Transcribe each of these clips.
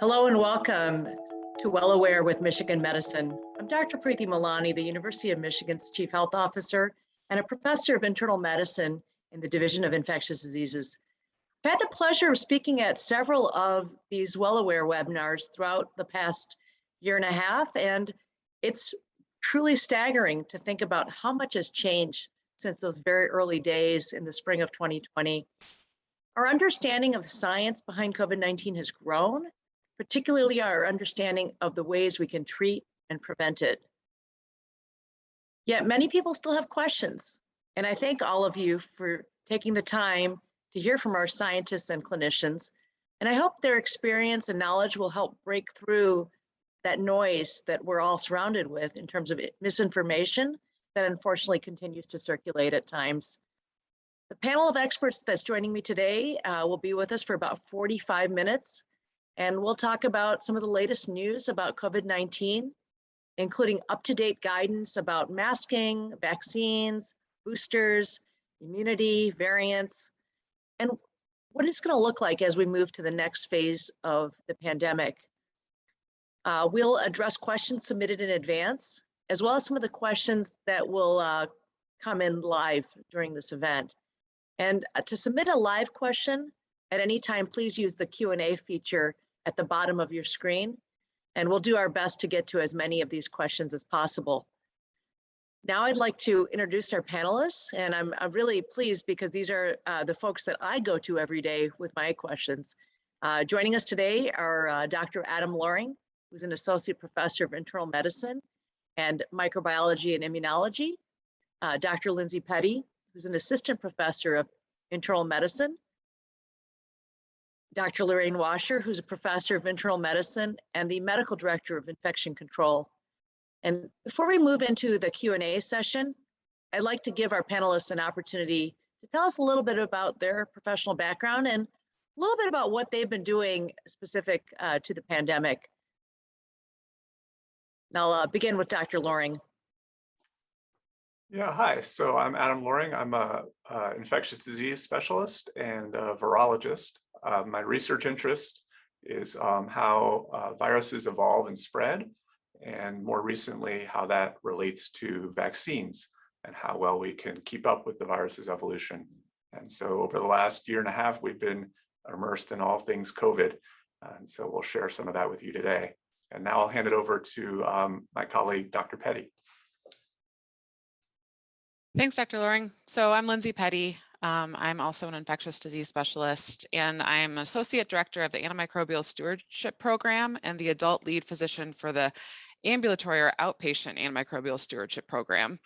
Hello and welcome to Well Aware with Michigan Medicine. I'm Dr. Preeti Malani, the University of Michigan's Chief Health Officer and a professor of internal medicine in the Division of Infectious Diseases. I've had the pleasure of speaking at several of these Well Aware webinars throughout the past year and a half, and it's truly staggering to think about how much has changed since those very early days in the spring of 2020. Our understanding of the science behind COVID-19 has grown, particularly our understanding of the ways we can treat and prevent it. Yet many people still have questions, and I thank all of you for taking the time to hear from our scientists and clinicians, and I hope their experience and knowledge will help break through that noise that we're all surrounded with in terms of misinformation that unfortunately continues to circulate at times. The panel of experts that's joining me today will be with us for about 45 minutes. And we'll talk about some of the latest news about COVID-19, including up-to-date guidance about masking, vaccines, boosters, immunity, variants, and what it's going to look like as we move to the next phase of the pandemic. We'll address questions submitted in advance, as well as some of the questions that will come in live during this event. And to submit a live question at any time, please use the Q&A feature at the bottom of your screen, and we'll do our best to get to as many of these questions as possible. Now I'd like to introduce our panelists, and I'm really pleased because these are the folks that I go to every day with my questions. Joining us today are Dr. Adam Loring, who's an associate professor of internal medicine and microbiology and immunology, Dr. Lindsey Petty, who's an assistant professor of internal medicine, Dr. Lorraine Washer, who's a professor of internal medicine and the medical director of infection control. And before we move into the Q&A session, I'd like to give our panelists an opportunity to tell us a little bit about their professional background and a little bit about what they've been doing specific to the pandemic. Now I'll begin with Dr. Loring. Yeah, hi. So I'm Adam Loring. I'm a infectious disease specialist and a virologist. My research interest is how viruses evolve and spread, and more recently, how that relates to vaccines and how well we can keep up with the virus's evolution. And so over the last year and a half, we've been immersed in all things COVID. And so we'll share some of that with you today. And now I'll hand it over to my colleague, Dr. Petty. Thanks, Dr. Loring. So I'm Lindsey Petty. I'm also an infectious disease specialist, and I'm Associate Director of the Antimicrobial Stewardship Program and the Adult Lead Physician for the Ambulatory or Outpatient Antimicrobial Stewardship Program.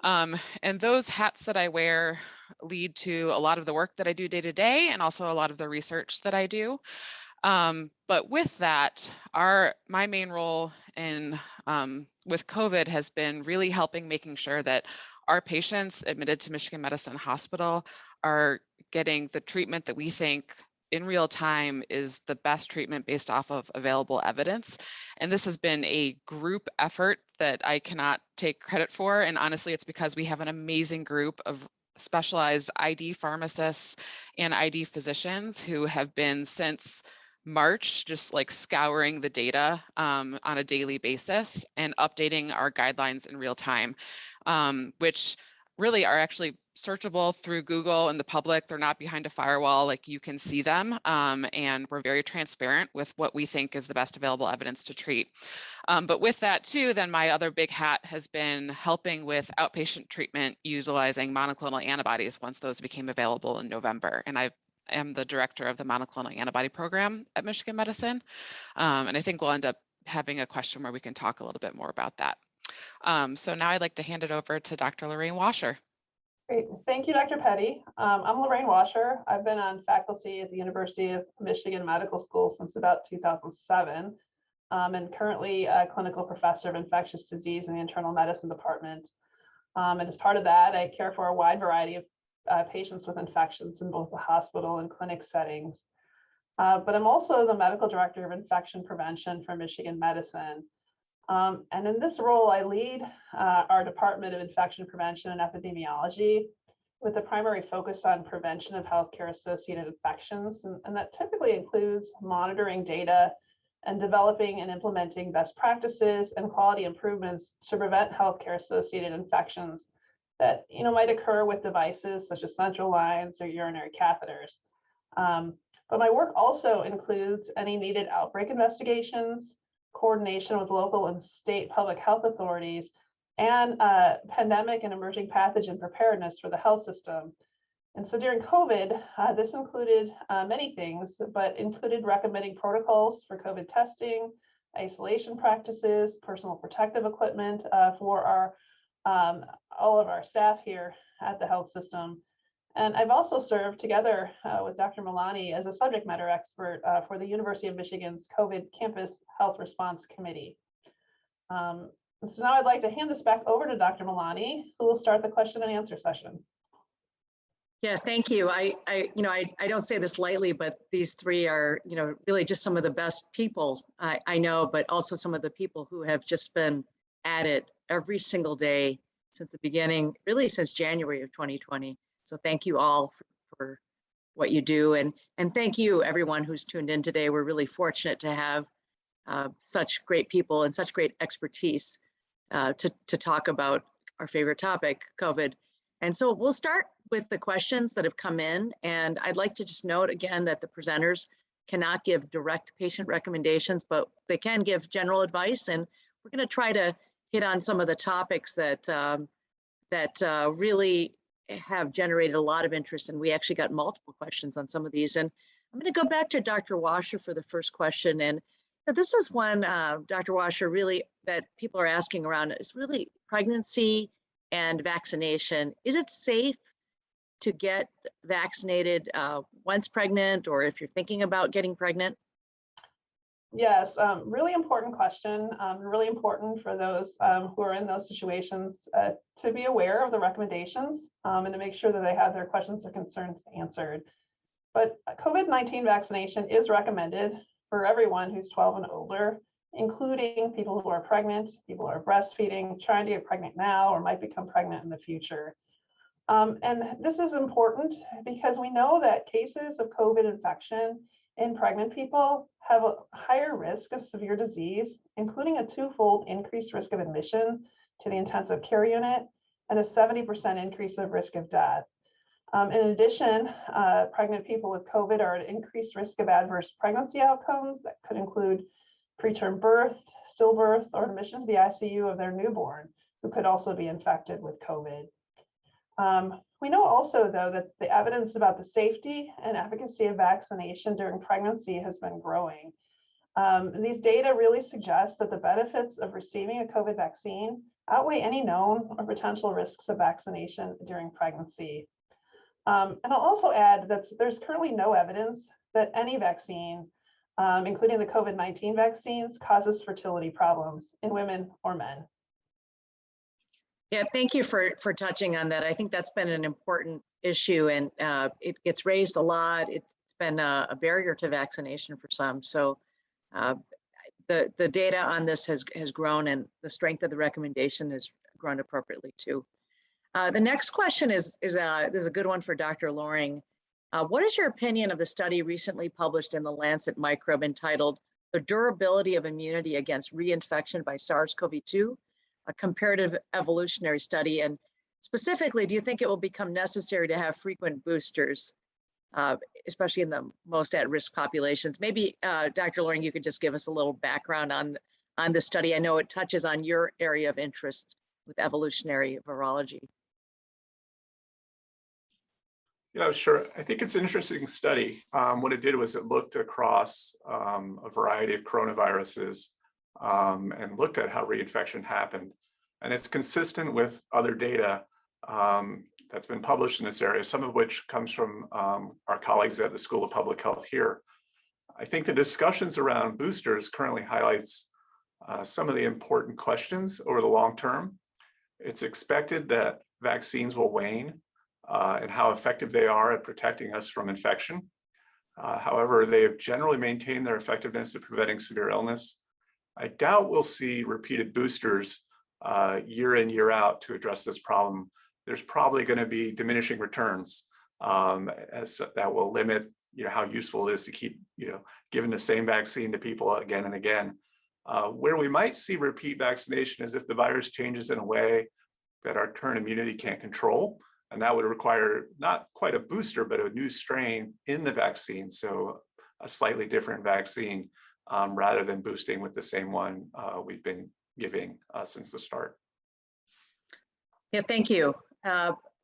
And those hats that I wear lead to a lot of the work that I do day to day and also a lot of the research that I do. But with that, my main role with COVID has been really helping making sure that our patients admitted to Michigan Medicine Hospital are getting the treatment that we think in real time is the best treatment based off of available evidence. And this has been a group effort that I cannot take credit for. And honestly, it's because we have an amazing group of specialized ID pharmacists and ID physicians who have been since March, just like scouring the data on a daily basis and updating our guidelines in real time, which really are actually searchable through Google and the public. They're not behind a firewall, like you can see them. And we're very transparent with what we think is the best available evidence to treat. But with that too, then my other big hat has been helping with outpatient treatment utilizing monoclonal antibodies once those became available in November. And I am the director of the monoclonal antibody program at Michigan Medicine. And I think we'll end up having a question where we can talk a little bit more about that. So now I'd like to hand it over to Dr. Lorraine Washer. Great, thank you, Dr. Petty. I'm Lorraine Washer. I've been on faculty at the University of Michigan Medical School since about 2007, and currently a clinical professor of infectious disease in the internal medicine department. And as part of that, I care for a wide variety of patients with infections in both the hospital and clinic settings. But I'm also the medical director of infection prevention for Michigan Medicine. And in this role, I lead our Department of Infection Prevention and Epidemiology with a primary focus on prevention of healthcare associated infections. And that typically includes monitoring data and developing and implementing best practices and quality improvements to prevent healthcare associated infections that might occur with devices such as central lines or urinary catheters. But my work also includes any needed outbreak investigations, coordination with local and state public health authorities, and pandemic and emerging pathogen preparedness for the health system. And so during COVID, this included many things, but included recommending protocols for COVID testing, isolation practices, personal protective equipment for all of our staff here at the health system. And I've also served together with Dr. Milani as a subject matter expert for the University of Michigan's COVID Campus Health Response Committee. So now I'd like to hand this back over to Dr. Milani, who will start the question and answer session. Yeah, thank you. I don't say this lightly, but these three are, really just some of the best people I know, but also some of the people who have just been at it every single day since the beginning, really since January of 2020. So thank you all for what you do. And thank you everyone who's tuned in today. We're really fortunate to have such great people and such great expertise to talk about our favorite topic, COVID. And so we'll start with the questions that have come in. And I'd like to just note again that the presenters cannot give direct patient recommendations, but they can give general advice. And we're going to try to hit on some of the topics that really have generated a lot of interest. And we actually got multiple questions on some of these. And I'm going to go back to Dr. Washer for the first question. And this is one, Dr. Washer, really that people are asking around is really pregnancy and vaccination. Is it safe to get vaccinated once pregnant, or if you're thinking about getting pregnant? Yes, really important question. Really important for those who are in those situations to be aware of the recommendations and to make sure that they have their questions or concerns answered. But COVID-19 vaccination is recommended for everyone who's 12 and older, including people who are pregnant, people who are breastfeeding, trying to get pregnant now, or might become pregnant in the future. And this is important because we know that cases of COVID infection in pregnant people have a higher risk of severe disease, including a twofold increased risk of admission to the intensive care unit and a 70% increase of risk of death. In addition, pregnant people with COVID are at increased risk of adverse pregnancy outcomes that could include preterm birth, stillbirth, or admission to the ICU of their newborn, who could also be infected with COVID. We know also, though, that the evidence about the safety and efficacy of vaccination during pregnancy has been growing. These data really suggest that the benefits of receiving a COVID vaccine outweigh any known or potential risks of vaccination during pregnancy. And I'll also add that there's currently no evidence that any vaccine, including the COVID-19 vaccines, causes fertility problems in women or men. Yeah, thank you for touching on that. I think that's been an important issue, and it gets raised a lot. It's been a barrier to vaccination for some. So the data on this has grown, and the strength of the recommendation has grown appropriately too. The next question is a good one for Dr. Loring. What is your opinion of the study recently published in the Lancet Microbe entitled "The Durability of Immunity Against Reinfection by SARS-CoV-2, a Comparative Evolutionary Study"? And specifically, do you think it will become necessary to have frequent boosters, especially in the most at-risk populations? Maybe, Dr. Loring, you could just give us a little background on the study. I know it touches on your area of interest with evolutionary virology. Yeah, sure. I think it's an interesting study. What it did was it looked across a variety of coronaviruses and looked at how reinfection happened. And it's consistent with other data that's been published in this area, some of which comes from our colleagues at the School of Public Health here. I think the discussions around boosters currently highlights some of the important questions over the long term. It's expected that vaccines will wane and how effective they are at protecting us from infection. However, they have generally maintained their effectiveness at preventing severe illness. I doubt we'll see repeated boosters year in, year out to address this problem. There's probably going to be diminishing returns as that will limit how useful it is to keep, giving the same vaccine to people again and again. Where we might see repeat vaccination is if the virus changes in a way that our current immunity can't control. And that would require not quite a booster, but a new strain in the vaccine. So a slightly different vaccine rather than boosting with the same one we've been giving since the start. Yeah, thank you.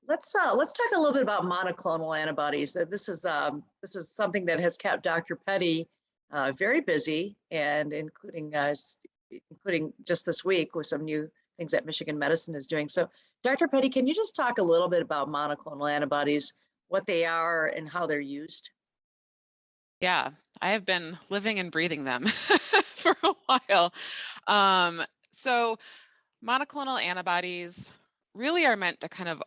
Let's talk a little bit about monoclonal antibodies. This is something that has kept Dr. Petty very busy, and including just this week with some new things that Michigan Medicine is doing. So, Dr. Petty, can you just talk a little bit about monoclonal antibodies, what they are and how they're used? Yeah, I have been living and breathing them for a while. So monoclonal antibodies really are meant to kind of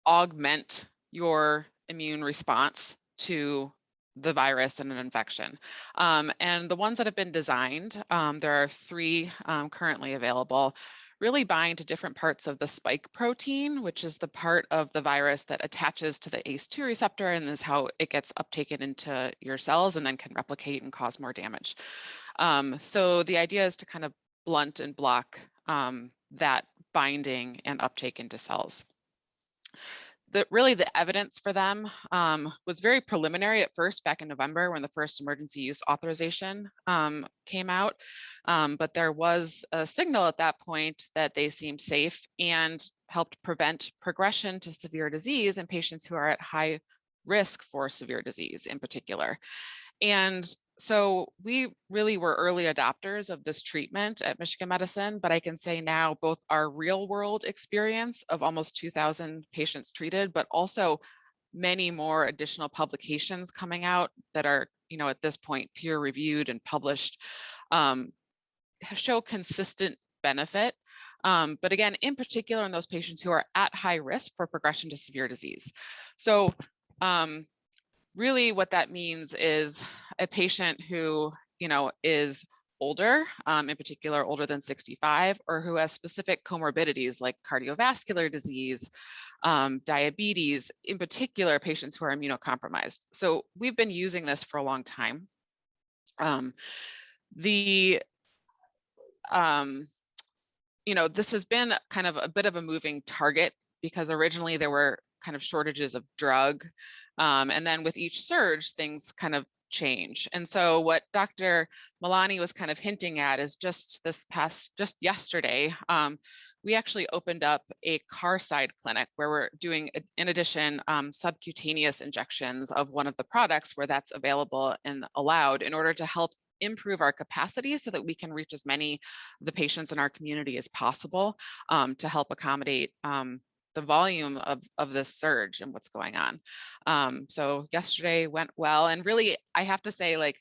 augment your immune response to the virus and an infection. And the ones that have been designed, there are 3 currently available, really bind to different parts of the spike protein, which is the part of the virus that attaches to the ACE2 receptor and is how it gets uptaken into your cells and then can replicate and cause more damage. So the idea is to kind of blunt and block that binding and uptake into cells. Really the evidence for them was very preliminary at first back in November when the first emergency use authorization came out. But there was a signal at that point that they seemed safe and helped prevent progression to severe disease in patients who are at high risk for severe disease in particular. And so we really were early adopters of this treatment at Michigan Medicine, but I can say now both our real world experience of almost 2,000 patients treated, but also many more additional publications coming out that are, at this point peer reviewed and published, show consistent benefit. But again, in particular in those patients who are at high risk for progression to severe disease. So really what that means is a patient who, is older, in particular older than 65, or who has specific comorbidities like cardiovascular disease, diabetes, in particular patients who are immunocompromised. So we've been using this for a long time. This has been kind of a bit of a moving target because originally there were kind of shortages of drug. And then with each surge, things kind of change. And so what Dr. Milani was kind of hinting at is just yesterday, we actually opened up a car-side clinic where we're doing, in addition, subcutaneous injections of one of the products where that's available and allowed in order to help improve our capacity so that we can reach as many of the patients in our community as possible to help accommodate the volume of this surge and what's going on. So yesterday went well, and really I have to say,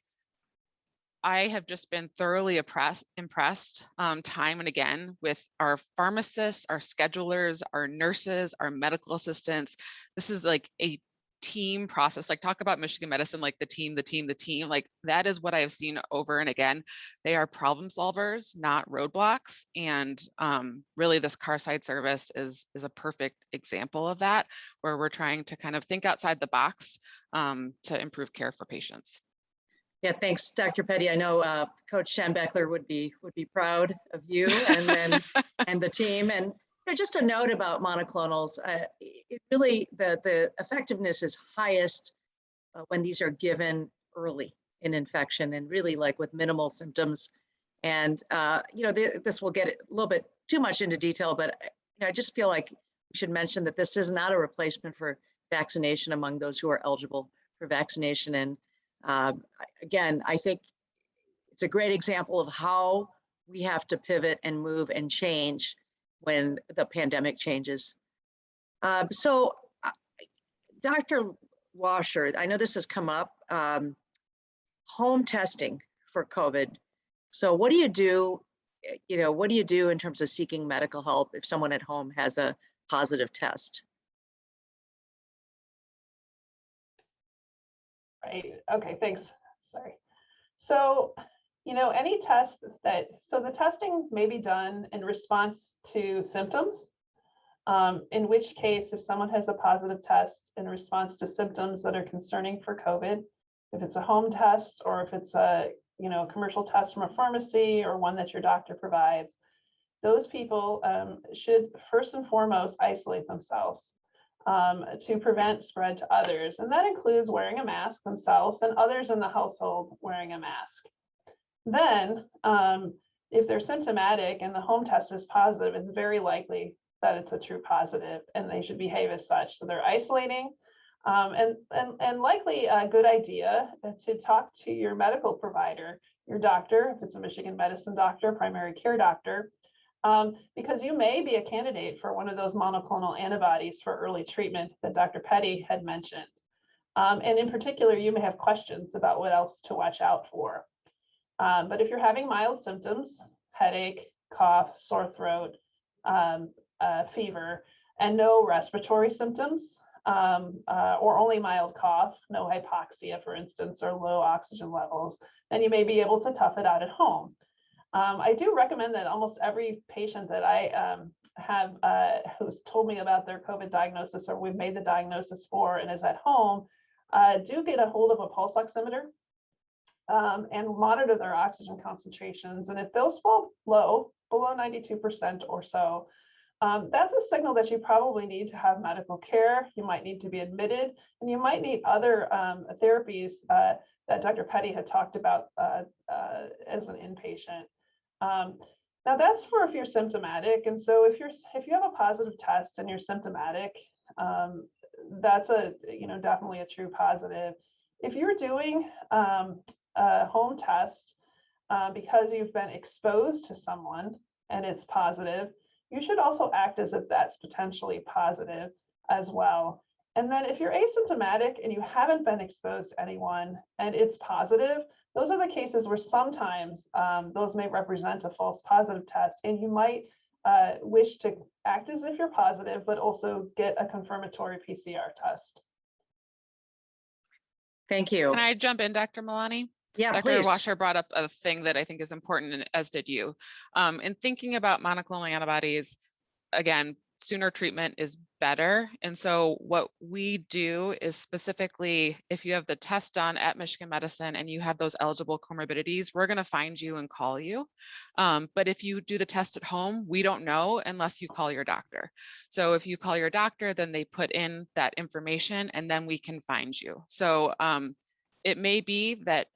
I have just been thoroughly impressed time and again with our pharmacists, our schedulers, our nurses, our medical assistants. This is like a team process. Talk about Michigan Medicine, the team, that is what I have seen over and again. They are problem solvers, not roadblocks. And really this car side service is a perfect example of that, where we're trying to kind of think outside the box to improve care for patients. Yeah, thanks, Dr. Petty. I know Coach Schembechler would be proud of you and the team. And just a note about monoclonals, it really, the effectiveness is highest when these are given early in infection and really with minimal symptoms. And, this will get a little bit too much into detail, but I just feel like we should mention that this is not a replacement for vaccination among those who are eligible for vaccination. And again, I think it's a great example of how we have to pivot and move and change when the pandemic changes. So Dr. Washer, I know this has come up, home testing for COVID. So what do you do? What do you do in terms of seeking medical help if someone at home has a positive test? Right. Okay, thanks. Sorry. So, any test so the testing may be done in response to symptoms, in which case, if someone has a positive test in response to symptoms that are concerning for COVID, If it's a home test, or if it's a commercial test from a pharmacy, or one that your doctor provides, those people should first and foremost isolate themselves to prevent spread to others. And that includes wearing a mask themselves and others in the household wearing a mask. Then, if they're symptomatic and the home test is positive, it's very likely that it's a true positive, and they should behave as such. So they're isolating, and likely a good idea to talk to your medical provider, your doctor, if it's a Michigan medicine doctor, primary care doctor, because you may be a candidate for one of those monoclonal antibodies for early treatment that Dr. Petty had mentioned. And in particular, you may have questions about what else to watch out for. But if you're having mild symptoms, headache, cough, sore throat, fever, and no respiratory symptoms, or only mild cough, no hypoxia, for instance, or low oxygen levels, then you may be able to tough it out at home. I do recommend that almost every patient that I have who's told me about their COVID diagnosis, or we've made the diagnosis for and is at home, do get a hold of a pulse oximeter and monitor their oxygen concentrations. And if those fall low, below 92% or so, that's a signal that you probably need to have medical care. You might need to be admitted, and you might need other therapies that Dr. Petty had talked about as an inpatient. Now that's for if you're symptomatic. And so if you have a positive test and you're symptomatic, that's definitely a true positive. If you're doing a home test because you've been exposed to someone and it's positive, you should also act as if that's potentially positive as well. And then if you're asymptomatic and you haven't been exposed to anyone and it's positive, those are the cases where sometimes those may represent a false positive test, and you might wish to act as if you're positive, but also get a confirmatory PCR test. Thank you. Can I jump in, Dr. Milani? Yeah, Dr. please. Washer brought up a thing that I think is important, and as did you. In thinking about monoclonal antibodies, again, sooner treatment is better. And so what we do is, specifically, if you have the test done at Michigan Medicine and you have those eligible comorbidities, we're going to find you and call you. But if you do the test at home, we don't know unless you call your doctor. So if you call your doctor, then they put in that information and then we can find you. So it may be that,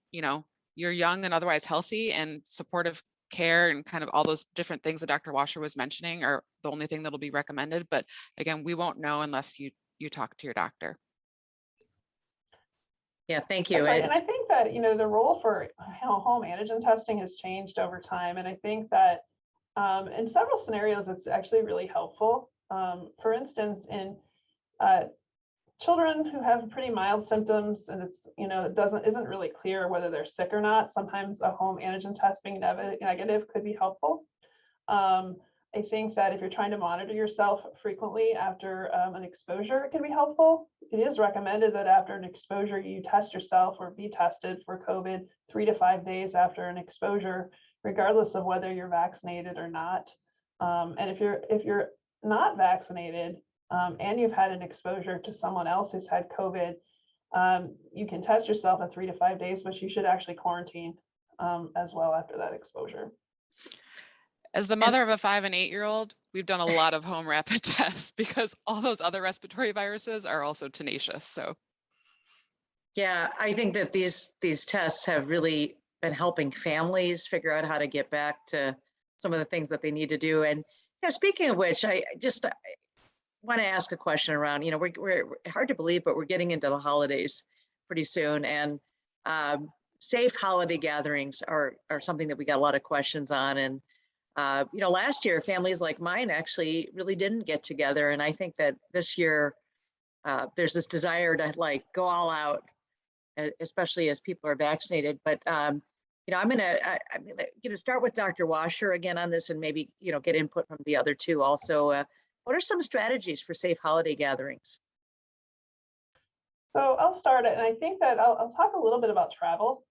you're young and otherwise healthy, and supportive care and kind of all those different things that Dr. Washer was mentioning are the only thing that'll be recommended. But again, we won't know unless you talk to your doctor. Yeah, thank you. Right. And I think that, the role for home antigen testing has changed over time. And I think that in several scenarios, it's actually really helpful. For instance, in children who have pretty mild symptoms and it's, isn't really clear whether they're sick or not, sometimes a home antigen test being negative could be helpful. I think that if you're trying to monitor yourself frequently after an exposure, it can be helpful. It is recommended that after an exposure, you test yourself or be tested for COVID 3 to 5 days after an exposure, regardless of whether you're vaccinated or not. And if you're not vaccinated, and you've had an exposure to someone else who's had COVID, you can test yourself in 3 to 5 days, but you should actually quarantine as well after that exposure. As the mother of a 5 and 8-year-old, we've done a lot of home rapid tests because all those other respiratory viruses are also tenacious. So, yeah, I think that these tests have really been helping families figure out how to get back to some of the things that they need to do. And speaking of which, I just want to ask a question around, we're hard to believe, but we're getting into the holidays pretty soon, and safe holiday gatherings are something that we got a lot of questions on. And last year, families like mine actually really didn't get together, and I think that this year there's this desire to go all out, especially as people are vaccinated. But I'm gonna start with Dr. Washer again on this, and maybe get input from the other two also. What are some strategies for safe holiday gatherings? So I'll start it, and I think that I'll talk a little bit about travel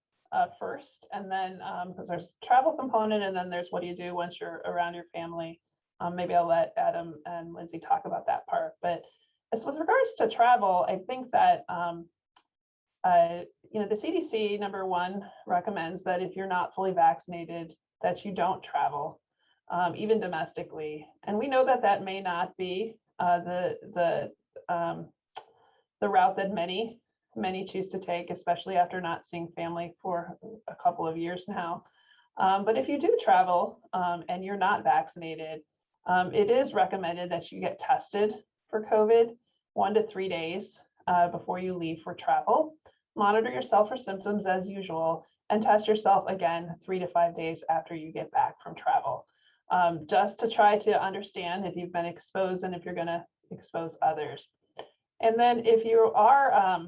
first, and then because there's a travel component, and then there's what do you do once you're around your family. Maybe I'll let Adam and Lindsey talk about that part. But as with regards to travel, I think that the CDC, number one, recommends that if you're not fully vaccinated, that you don't travel, even domestically. And we know that that may not be the route that many choose to take, especially after not seeing family for a couple of years now. But if you do travel and you're not vaccinated, it is recommended that you get tested for COVID 1 to 3 days before you leave for travel. Monitor yourself for symptoms as usual, and test yourself again 3 to 5 days after you get back from travel, just to try to understand if you've been exposed and if you're going to expose others. And then if you are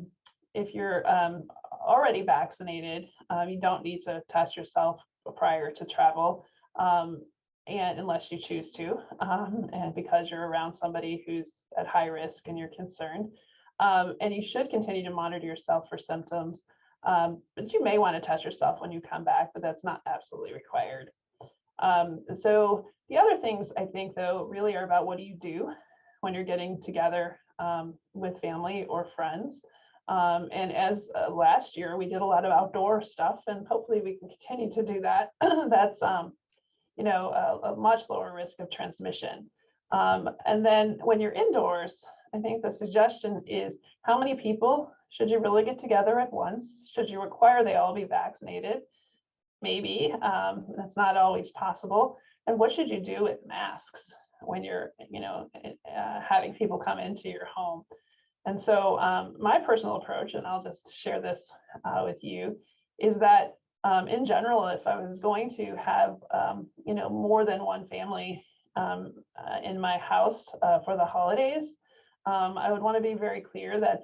already vaccinated, you don't need to test yourself prior to travel, and unless you choose to, and because you're around somebody who's at high risk and you're concerned. And you should continue to monitor yourself for symptoms, but you may want to test yourself when you come back, but that's not absolutely required. So the other things I think, though, really are about what do you do when you're getting together with family or friends. And as last year, we did a lot of outdoor stuff, and hopefully we can continue to do that. That's a much lower risk of transmission. And then when you're indoors, I think the suggestion is, how many people should you really get together at once? Should you require they all be vaccinated? Maybe. That's not always possible. And what should you do with masks when you're having people come into your home? And so my personal approach, and I'll just share this with you, is that in general, if I was going to have more than one family in my house for the holidays, I would want to be very clear that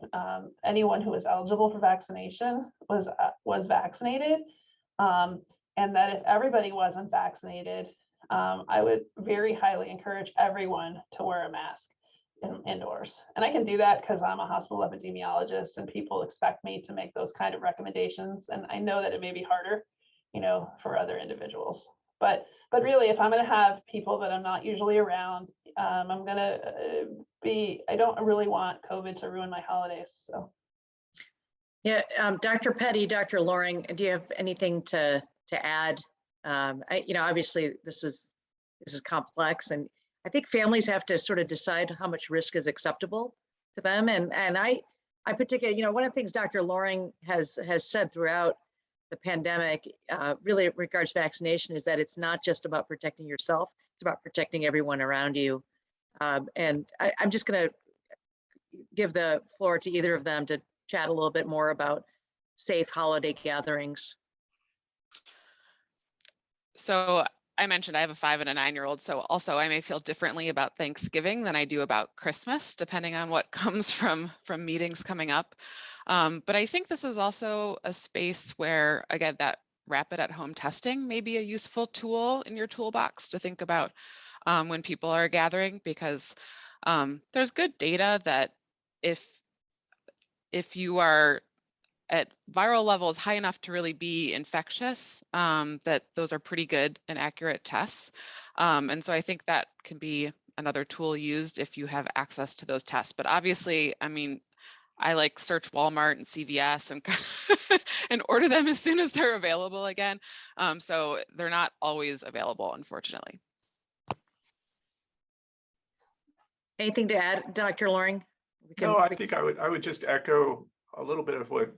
anyone who is eligible for vaccination was vaccinated, and that if everybody wasn't vaccinated, I would very highly encourage everyone to wear a mask indoors. And I can do that because I'm a hospital epidemiologist, and people expect me to make those kind of recommendations. And I know that it may be harder, for other individuals. But really, if I'm going to have people that I'm not usually around, I don't really want COVID to ruin my holidays. So. Yeah, Dr. Petty, Dr. Loring, do you have anything to add? Obviously this is complex, and I think families have to sort of decide how much risk is acceptable to them. And I particularly, one of the things Dr. Loring has said throughout the pandemic, really regards vaccination, is that it's not just about protecting yourself, it's about protecting everyone around you. And I'm just going to give the floor to either of them to chat a little bit more about safe holiday gatherings. So I mentioned I have a 5 and a 9-year-old, so also I may feel differently about Thanksgiving than I do about Christmas, depending on what comes from meetings coming up. But I think this is also a space where, again, that rapid at-home testing may be a useful tool in your toolbox to think about when people are gathering, because there's good data that if you are at viral levels high enough to really be infectious, that those are pretty good and accurate tests. And so I think that can be another tool used if you have access to those tests. But obviously, I mean, I like search Walmart and CVS and order them as soon as they're available again. So they're not always available, unfortunately. Anything to add, Dr. Loring? No, I think I would just echo a little bit of what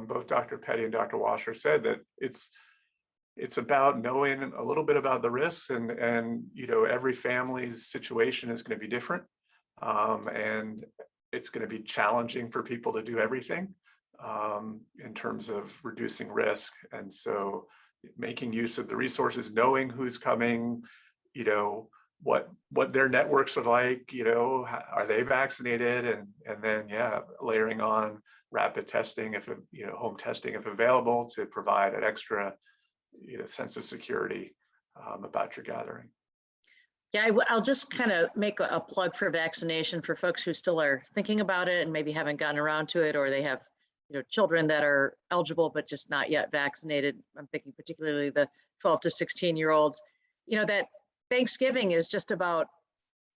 both Dr. Petty and Dr. Washer said, that it's about knowing a little bit about the risks, and every family's situation is going to be different, and it's going to be challenging for people to do everything in terms of reducing risk. And so making use of the resources, knowing who's coming, what their networks are like, are they vaccinated, and then layering on rapid testing, if home testing if available, to provide an extra sense of security about your gathering. Yeah, I'll just kind of make a plug for vaccination for folks who still are thinking about it and maybe haven't gotten around to it, or they have children that are eligible but just not yet vaccinated. I'm thinking particularly the 12 to 16-year-olds. That Thanksgiving is just about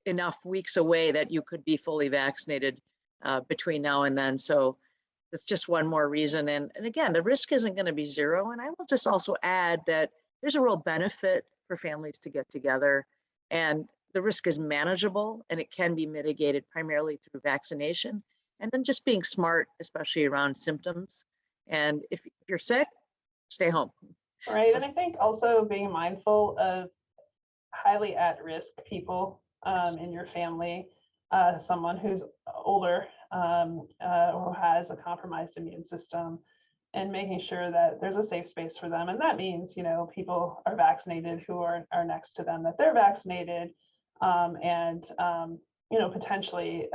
enough weeks away that you could be fully vaccinated between now and then. So It's just one more reason. And again, the risk isn't going to be zero. And I will just also add that there's a real benefit for families to get together, and the risk is manageable and it can be mitigated primarily through vaccination. And then just being smart, especially around symptoms. And if you're sick, stay home. Right. And I think also being mindful of highly at-risk people in your family, someone who's older or has a compromised immune system, and making sure that there's a safe space for them. And that means, you know, people are vaccinated who are next to them, that they're vaccinated, and you know, potentially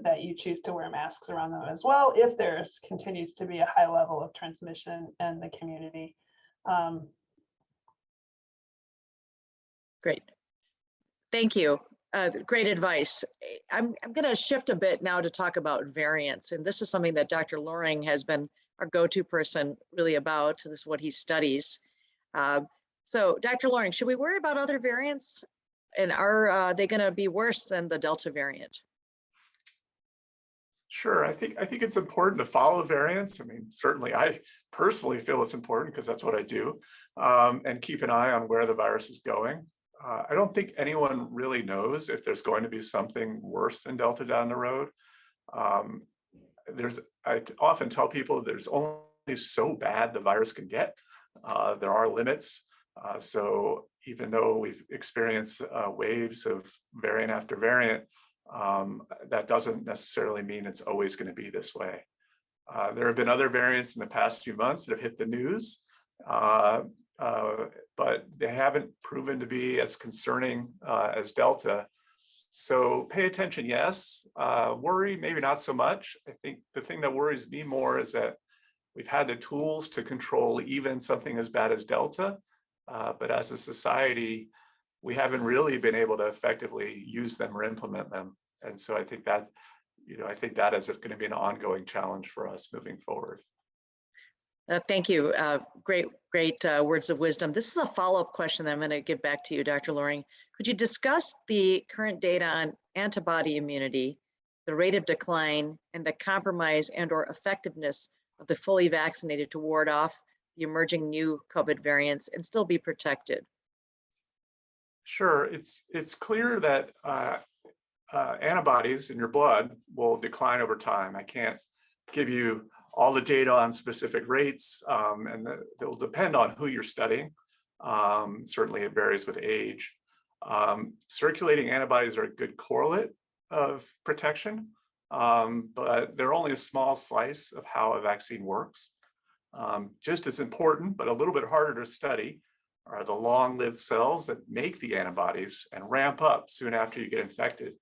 that you choose to wear masks around them as well if there's continues to be a high level of transmission in the community. Great. Thank you. Great advice. I'm going to shift a bit now to talk about variants. And this is something that Dr. Loring has been our go-to person really about. This is what he studies. So Dr. Loring, should we worry about other variants? And are they going to be worse than the Delta variant? Sure, I think it's important to follow variants. I mean, certainly I personally feel it's important because that's what I do, and keep an eye on where the virus is going. I don't think anyone really knows if there's going to be something worse than Delta down the road. I often tell people there's only so bad the virus can get. There are limits. So even though we've experienced waves of variant after variant, that doesn't necessarily mean it's always going to be this way. There have been other variants in the past few months that have hit the news, but they haven't proven to be as concerning as Delta. So pay attention, yes. Worry, maybe not so much. I think the thing that worries me more is that we've had the tools to control even something as bad as Delta, but as a society, we haven't really been able to effectively use them or implement them. And so I think that, I think that is going to be an ongoing challenge for us moving forward. Thank you. Great words of wisdom. This is a follow-up question that I'm going to give back to you, Dr. Loring. Could you discuss the current data on antibody immunity, the rate of decline, and the compromise and/or effectiveness of the fully vaccinated to ward off the emerging new COVID variants and still be protected? Sure, it's clear that antibodies in your blood will decline over time. I can't give you all the data on specific rates, and they'll depend on who you're studying. Certainly it varies with age. Circulating antibodies are a good correlate of protection, but they're only a small slice of how a vaccine works. Just as important, but a little bit harder to study, are the long-lived cells that make the antibodies and ramp up soon after you get infected.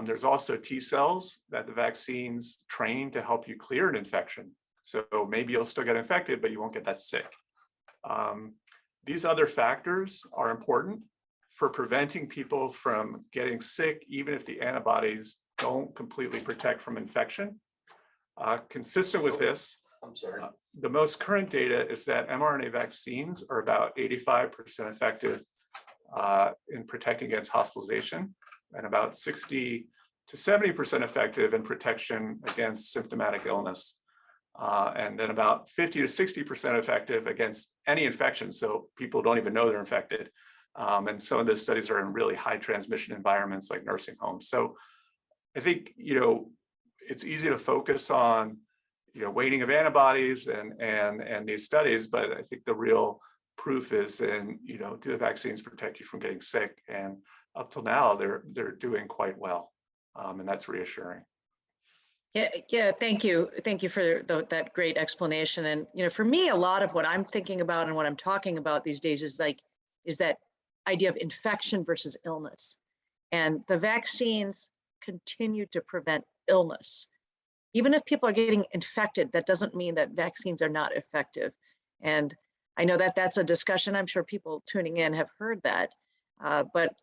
There's also T cells that the vaccines train to help you clear an infection. So maybe you'll still get infected, but you won't get that sick. These other factors are important for preventing people from getting sick, even if the antibodies don't completely protect from infection. Consistent with this, the most current data is that mRNA vaccines are about 85% effective in protecting against hospitalization, and about 60 to 70% effective in protection against symptomatic illness. And then about 50 to 60% effective against any infection, so people don't even know they're infected. And some of those studies are in really high transmission environments like nursing homes. So I think, it's easy to focus on, waning of antibodies and these studies, but I think the real proof is in, do the vaccines protect you from getting sick? And up till now, they're doing quite well, and that's reassuring. Yeah. Thank you for that great explanation. And for me, a lot of what I'm thinking about and what I'm talking about these days is that idea of infection versus illness, and the vaccines continue to prevent illness. Even if people are getting infected, that doesn't mean that vaccines are not effective. And I know that that's a discussion. I'm sure people tuning in have heard that, but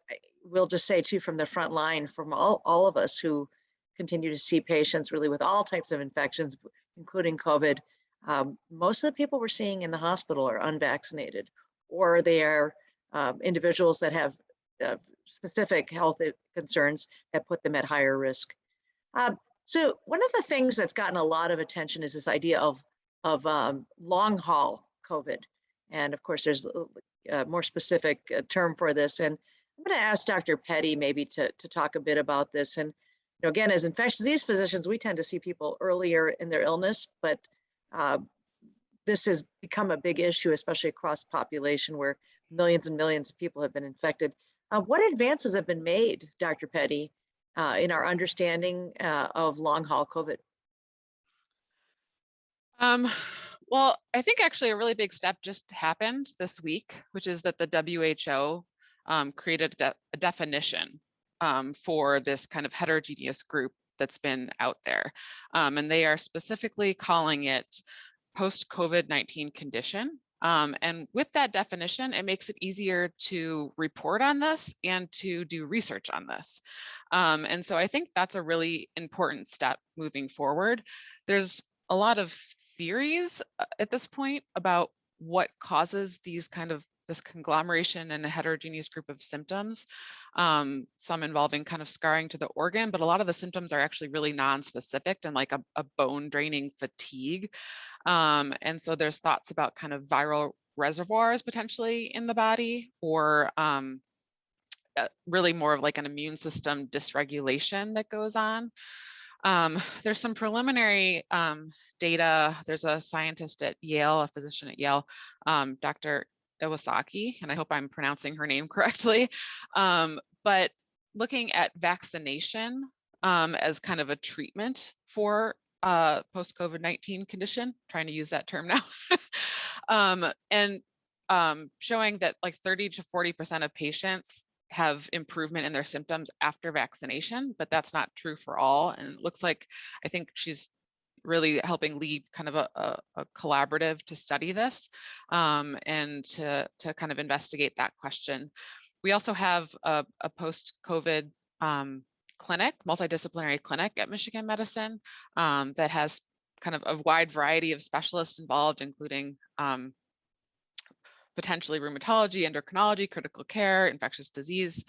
we'll just say too, from the front line, from all of us who continue to see patients really with all types of infections, including COVID, most of the people we're seeing in the hospital are unvaccinated, or they are individuals that have specific health concerns that put them at higher risk. So one of the things that's gotten a lot of attention is this idea of long haul COVID. And of course, there's a more specific term for this. And I'm going to ask Dr. Petty maybe to talk a bit about this. And again, as infectious disease physicians, we tend to see people earlier in their illness, but this has become a big issue, especially across population where millions and millions of people have been infected. What advances have been made, Dr. Petty, in our understanding of long haul COVID? Well, I think actually a really big step just happened this week, which is that the WHO created a definition for this kind of heterogeneous group that's been out there. And they are specifically calling it post-COVID-19 condition. And with that definition, it makes it easier to report on this and to do research on this. And so I think that's a really important step moving forward. There's a lot of theories at this point about what causes these kind of this conglomeration and a heterogeneous group of symptoms, some involving kind of scarring to the organ, but a lot of the symptoms are actually really non-specific and like a bone draining fatigue. And so there's thoughts about kind of viral reservoirs potentially in the body, or really more of like an immune system dysregulation that goes on. There's some preliminary data. There's a scientist at Yale, a physician at Yale, Dr. Iwasaki, and I hope I'm pronouncing her name correctly, but looking at vaccination as kind of a treatment for post-COVID-19 condition, trying to use that term now, and showing that like 30 to 40% of patients have improvement in their symptoms after vaccination, but that's not true for all. And it looks like, I think she's really helping lead kind of a collaborative to study this and to kind of investigate that question. We also have a post-COVID clinic, multidisciplinary clinic at Michigan Medicine that has kind of a wide variety of specialists involved, including potentially rheumatology, endocrinology, critical care, infectious disease,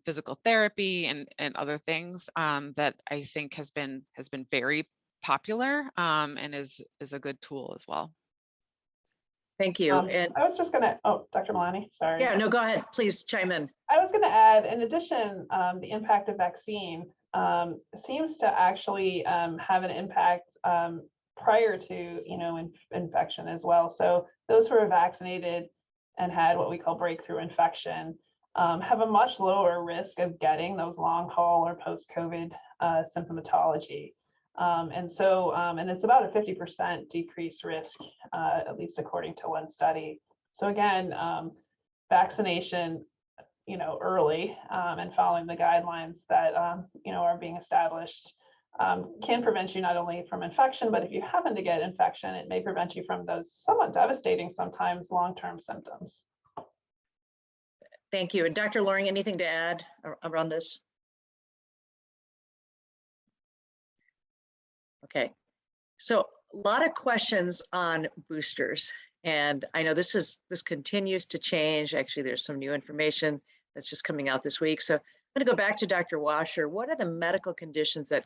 physical therapy, and other things that I think has been very popular and is a good tool as well. Thank you. And I was just going to, oh, Dr. Malani, sorry. Yeah, no, go ahead, please chime in. I was going to add, in addition, the impact of vaccine seems to actually have an impact prior to, infection as well. So those who are vaccinated and had what we call breakthrough infection have a much lower risk of getting those long haul or post-COVID symptomatology. And it's about a 50% decreased risk, at least according to one study. So again, vaccination, early and following the guidelines that, are being established can prevent you not only from infection, but if you happen to get infection, it may prevent you from those somewhat devastating, sometimes long-term symptoms. Thank you. And Dr. Loring, anything to add around this? Okay, so a lot of questions on boosters, and I know this continues to change. Actually, there's some new information that's just coming out this week. So I'm going to go back to Dr. Washer. What are the medical conditions that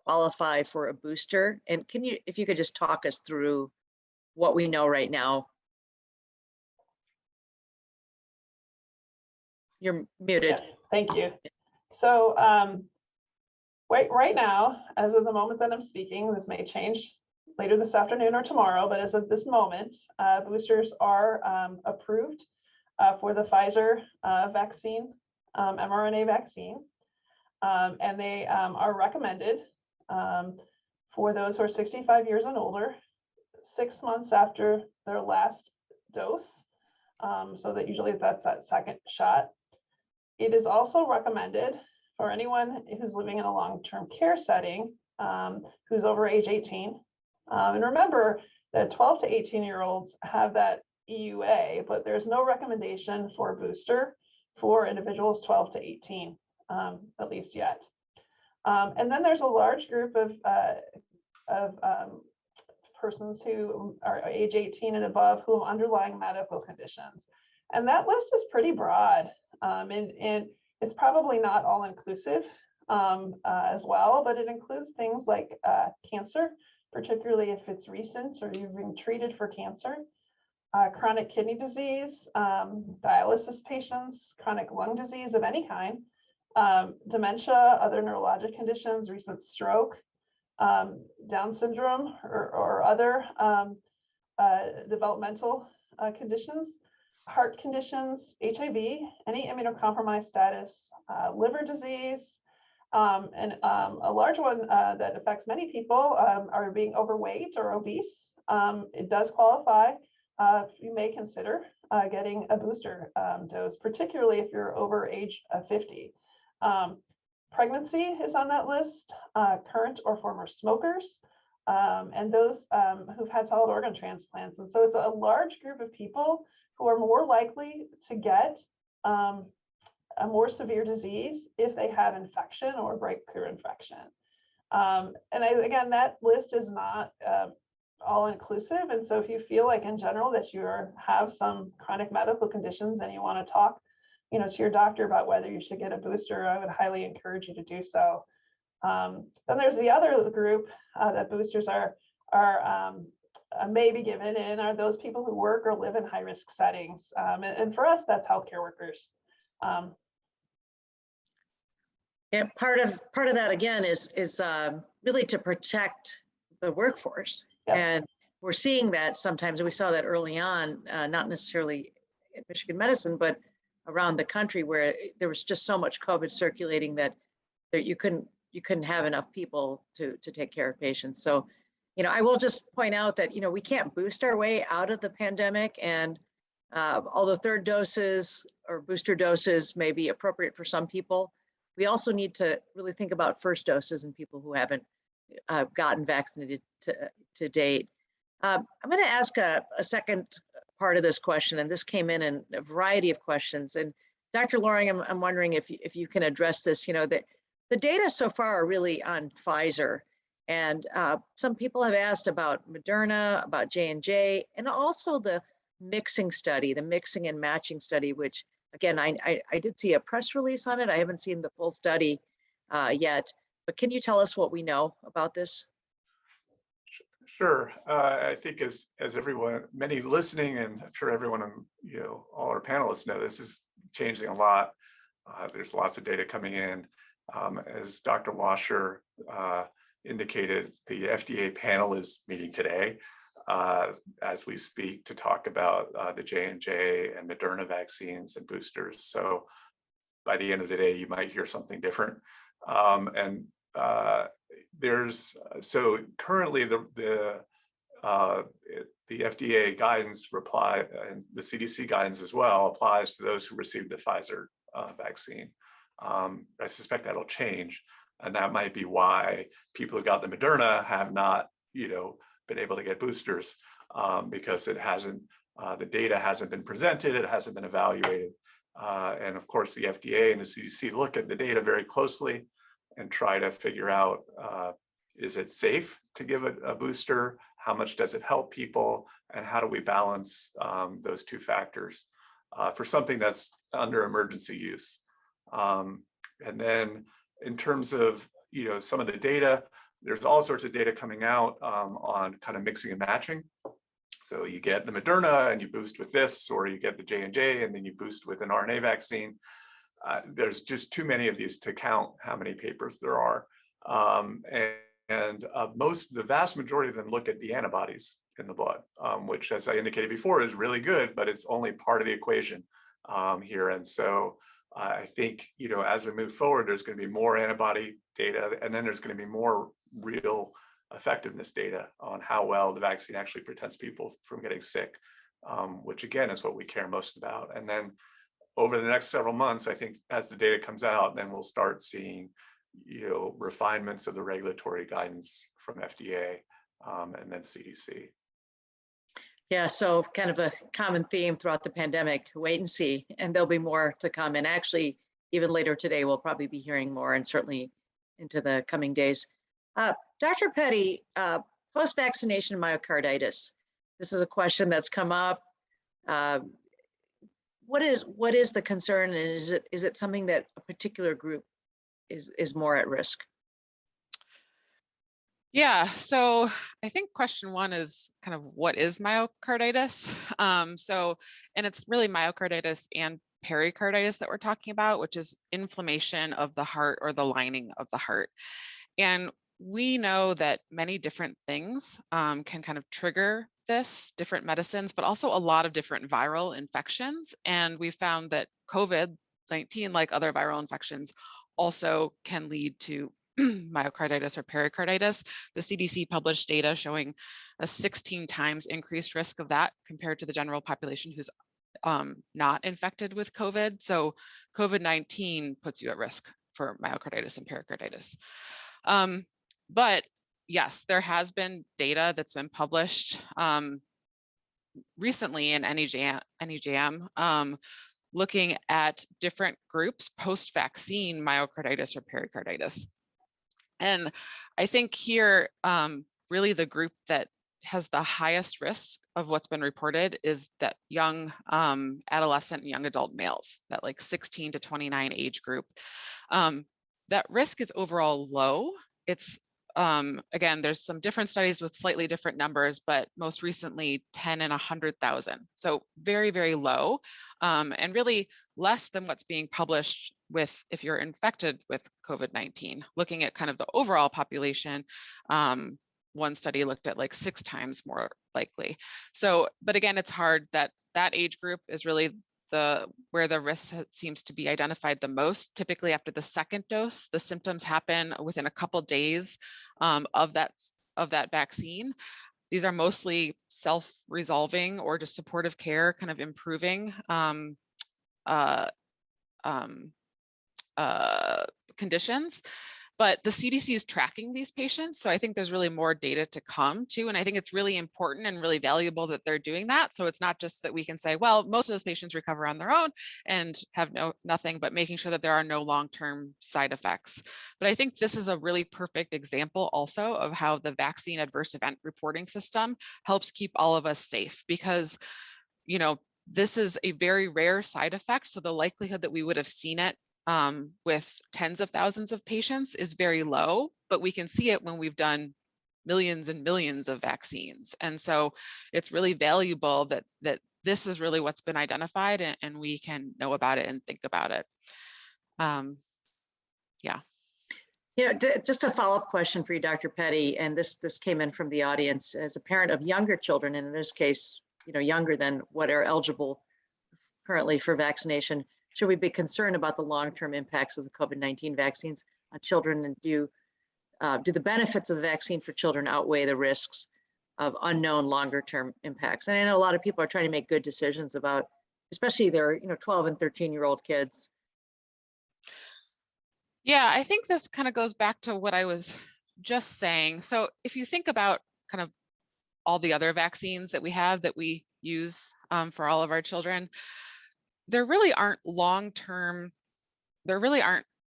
qualify for a booster? And if you could just talk us through what we know right now. You're muted. Yeah, thank you. So right now, as of the moment that I'm speaking, this may change later this afternoon or tomorrow, but as of this moment, boosters are approved for the Pfizer vaccine, mRNA vaccine, and they are recommended for those who are 65 years and older, 6 months after their last dose. So that usually that's that second shot. It is also recommended for anyone who's living in a long-term care setting, who's over age 18. And remember that 12 to 18-year-olds have that EUA, but there's no recommendation for a booster for individuals 12 to 18, at least yet. And then there's a large group of persons who are age 18 and above who have underlying medical conditions. And that list is pretty broad, and it's probably not all inclusive as well, but it includes things like cancer, particularly if it's recent or you've been treated for cancer, chronic kidney disease, dialysis patients, chronic lung disease of any kind, dementia, other neurologic conditions, recent stroke, Down syndrome, or other developmental conditions, heart conditions, HIV, any immunocompromised status, liver disease, and a large one that affects many people are being overweight or obese. It does qualify. You may consider getting a booster dose, particularly if you're over age 50. Pregnancy is on that list, current or former smokers, and those who've had solid organ transplants. And so it's a large group of people who are more likely to get a more severe disease if they have infection or breakthrough infection. Again, that list is not all inclusive. And so if you feel like in general that you have some chronic medical conditions and you want to talk, to your doctor about whether you should get a booster, I would highly encourage you to do so. Then there's the other group that boosters are may be given in are those people who work or live in high risk settings. And for us, that's healthcare workers. Yeah, part of that again is really to protect the workforce. Yep. And we're seeing that sometimes, and we saw that early on, not necessarily in Michigan medicine, but around the country, where there was just so much COVID circulating that you couldn't have enough people to take care of patients. So, I will just point out that, we can't boost our way out of the pandemic. And although third doses or booster doses may be appropriate for some people, we also need to really think about first doses in people who haven't gotten vaccinated to date. I'm going to ask a second part of this question, and this came in a variety of questions. And Dr. Loring, I'm wondering if you can address this. The data so far are really on Pfizer, and some people have asked about Moderna, about J&J, and also the mixing study, the mixing and matching study, which again, I did see a press release on it. I haven't seen the full study yet, but can you tell us what we know about this? Sure. I think as everyone, many listening, and I'm sure everyone, all our panelists know, this is changing a lot. There's lots of data coming in. As Dr. Washer indicated, the FDA panel is meeting today as we speak to talk about the J&J and Moderna vaccines and boosters. So by the end of the day, you might hear something different. So currently the FDA guidance and the CDC guidance as well applies to those who received the Pfizer vaccine. I suspect that'll change, and that might be why people who got the Moderna have not, been able to get boosters, because it hasn't, the data hasn't been presented, it hasn't been evaluated. And of course, the FDA and the CDC look at the data very closely and try to figure out, is it safe to give a booster? How much does it help people? And how do we balance those two factors for something that's under emergency use? And then in terms of, some of the data, there's all sorts of data coming out on kind of mixing and matching. So you get the Moderna and you boost with this, or you get the J&J and then you boost with an RNA vaccine. There's just too many of these to count how many papers there are. The vast majority of them look at the antibodies in the blood, which, as I indicated before, is really good, but it's only part of the equation here. And so I think, as we move forward, there's going to be more antibody data, and then there's going to be more real effectiveness data on how well the vaccine actually protects people from getting sick, which again is what we care most about. And then over the next several months, I think as the data comes out, then we'll start seeing, refinements of the regulatory guidance from FDA and then CDC. Yeah, so kind of a common theme throughout the pandemic, wait and see, and there'll be more to come. And actually, even later today, we'll probably be hearing more, and certainly into the coming days. Dr. Petty, post-vaccination myocarditis. This is a question that's come up. What is the concern, and is it something that a particular group is more at risk? Yeah, so I think question one is kind of what is myocarditis? And it's really myocarditis and pericarditis that we're talking about, which is inflammation of the heart or the lining of the heart. And we know that many different things can kind of trigger this, different medicines, but also a lot of different viral infections. And we found that COVID-19, like other viral infections, also can lead to myocarditis or pericarditis. The CDC published data showing a 16 times increased risk of that compared to the general population who's not infected with COVID. So COVID-19 puts you at risk for myocarditis and pericarditis. But yes, there has been data that's been published recently in NEJM looking at different groups post-vaccine myocarditis or pericarditis. And I think here, really the group that has the highest risk of what's been reported is that young adolescent and young adult males, that like 16 to 29 age group. That risk is overall low. It's, again, there's some different studies with slightly different numbers, but most recently 10 in 100,000. So very, very low, and really less than what's being published with if you're infected with COVID-19. Looking at kind of the overall population, one study looked at like 6 times more likely. So, but again, it's hard that age group is really where the risk seems to be identified the most. Typically after the second dose, the symptoms happen within a couple days of that vaccine. These are mostly self-resolving or just supportive care, kind of improving conditions. But the CDC is tracking these patients. So I think there's really more data to come too. And I think it's really important and really valuable that they're doing that. So it's not just that we can say, well, most of those patients recover on their own and have nothing, but making sure that there are no long-term side effects. But I think this is a really perfect example also of how the vaccine adverse event reporting system helps keep all of us safe, because, you know, this is a very rare side effect. So the likelihood that we would have seen it with tens of thousands of patients is very low, but we can see it when we've done millions and millions of vaccines. And so it's really valuable that this is really what's been identified, and we can know about it and think about it. Yeah. You know, just a follow-up question for you, Dr. Petty, and this came in from the audience. As a parent of younger children, and in this case, you know, younger than what are eligible currently for vaccination, should we be concerned about the long-term impacts of the COVID-19 vaccines on children? And do the benefits of the vaccine for children outweigh the risks of unknown longer-term impacts? And I know a lot of people are trying to make good decisions about, especially their 12 and 13-year-old kids. Yeah, I think this kind of goes back to what I was just saying. So if you think about kind of all the other vaccines that we have that we use for all of our children, there really aren't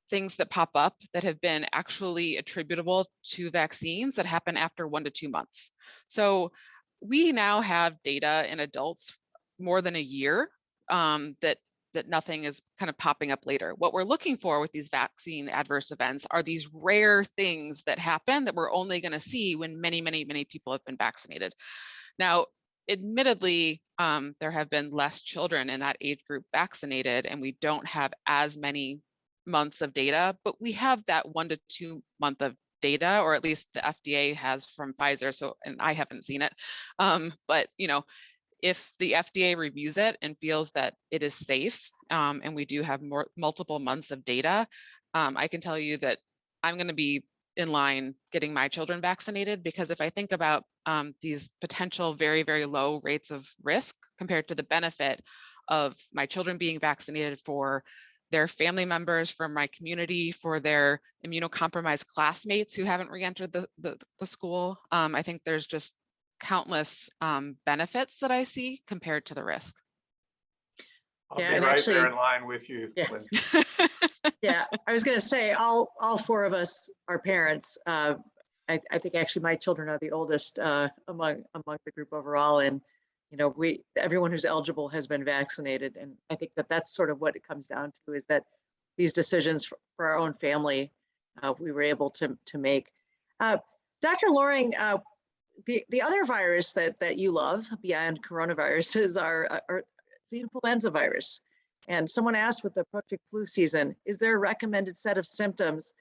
things that pop up that have been actually attributable to vaccines that happen after 1 to 2 months. So we now have data in adults more than a year that nothing is kind of popping up later. What we're looking for with these vaccine adverse events are these rare things that happen that we're only going to see when many, many, many people have been vaccinated. Now, admittedly, there have been less children in that age group vaccinated, and we don't have as many months of data, but we have that 1 to 2 month of data, or at least the FDA has from Pfizer. So, and I haven't seen it, but you know, if the FDA reviews it and feels that it is safe, and we do have multiple months of data, I can tell you that I'm going to be in line getting my children vaccinated, because if I think about these potential very, very low rates of risk compared to the benefit of my children being vaccinated, for their family members, for my community, for their immunocompromised classmates who haven't re-entered the school, I think there's just countless benefits that I see compared to the risk. I'll be right there in line with you, Yeah. Lindsey. Yeah, I was going to say all 4 of us are parents. I think actually my children are the oldest among the group overall, and you know, everyone who's eligible has been vaccinated, and I think that's sort of what it comes down to, is that these decisions for our own family, we were able to make. Dr. Loring, the other virus that you love beyond coronaviruses are it's the influenza virus. And someone asked with the approaching flu season, is there a recommended set of symptoms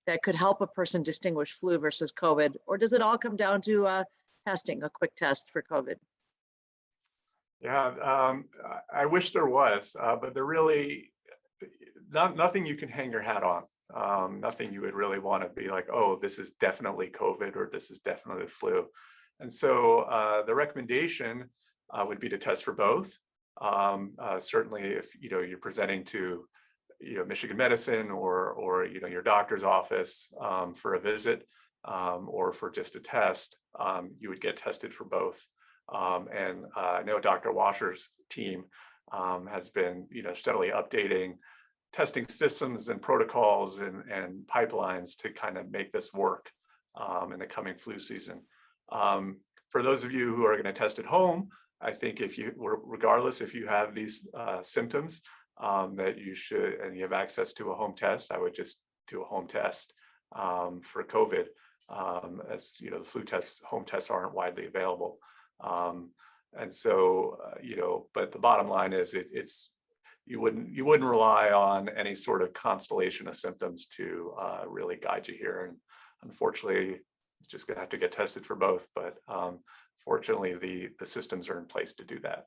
that could help a person distinguish flu versus COVID, or does it all come down to testing, a quick test for COVID? Yeah, I wish there was, but there really nothing you can hang your hat on. Nothing you would really want to be like, oh, this is definitely COVID or this is definitely flu. And so the recommendation would be to test for both. Certainly, if you're presenting to Michigan Medicine or your doctor's office for a visit or for just a test, you would get tested for both. And I know Dr. Washer's team has been steadily updating testing systems and protocols and pipelines to kind of make this work in the coming flu season. For those of you who are going to test at home, I think regardless if you have these symptoms that you should, and you have access to a home test, I would just do a home test for COVID, as the flu tests, home tests aren't widely available. And so, but the bottom line is you wouldn't rely on any sort of constellation of symptoms to really guide you here. And unfortunately, you're just gonna have to get tested for both. But fortunately, the systems are in place to do that.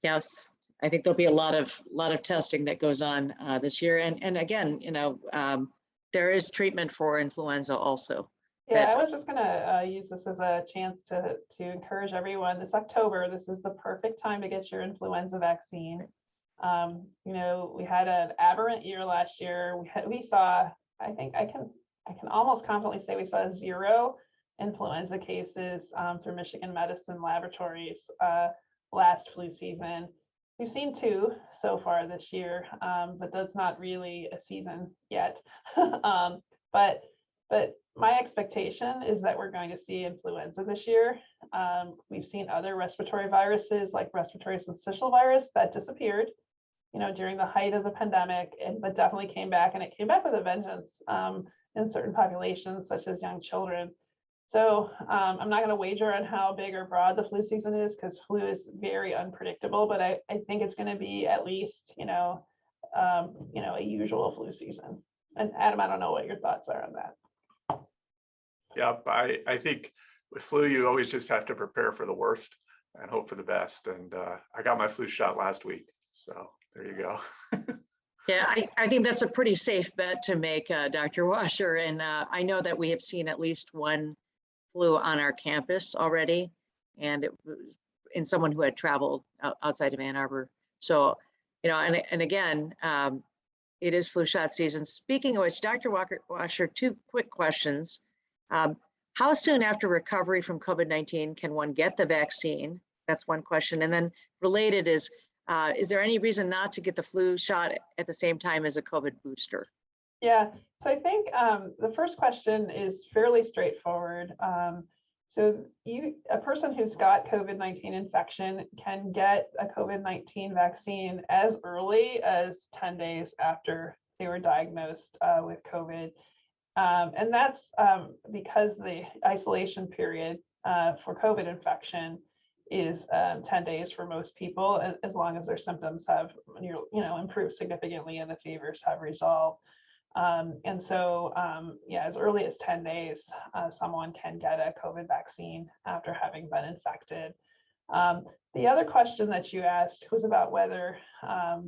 Yes, I think there'll be a lot of testing that goes on this year. And again, there is treatment for influenza also. Yeah, I was just gonna use this as a chance to encourage everyone. This October, this is the perfect time to get your influenza vaccine. We had an aberrant year last year. We saw, I think I can almost confidently say we saw 0 influenza cases through Michigan Medicine laboratories last flu season. We've seen 2 so far this year, but that's not really a season yet. But my expectation is that we're going to see influenza this year. We've seen other respiratory viruses like respiratory syncytial virus that disappeared, during the height of the pandemic, but definitely came back, and it came back with a vengeance in certain populations, such as young children. So I'm not going to wager on how big or broad the flu season is, because flu is very unpredictable, but I think it's going to be at least, a usual flu season. And Adam, I don't know what your thoughts are on that. Yeah, I think with flu, you always just have to prepare for the worst and hope for the best. And I got my flu shot last week, so there you go. Yeah, I think that's a pretty safe bet to make, Dr. Washer. And I know that we have seen at least one flu on our campus already, and it was in someone who had traveled outside of Ann Arbor. So, and again, it is flu shot season. Speaking of which, Dr. Washer, 2 quick questions. How soon after recovery from COVID-19 can one get the vaccine? That's one question. And then related is there any reason not to get the flu shot at the same time as a COVID booster? Yeah, so I think the first question is fairly straightforward. So a person who's got COVID-19 infection can get a COVID-19 vaccine as early as 10 days after they were diagnosed with COVID. And that's because the isolation period for COVID infection is 10 days for most people, as long as their symptoms have improved significantly and the fevers have resolved. And so, as early as 10 days, someone can get a COVID vaccine after having been infected. The other question that you asked was about whether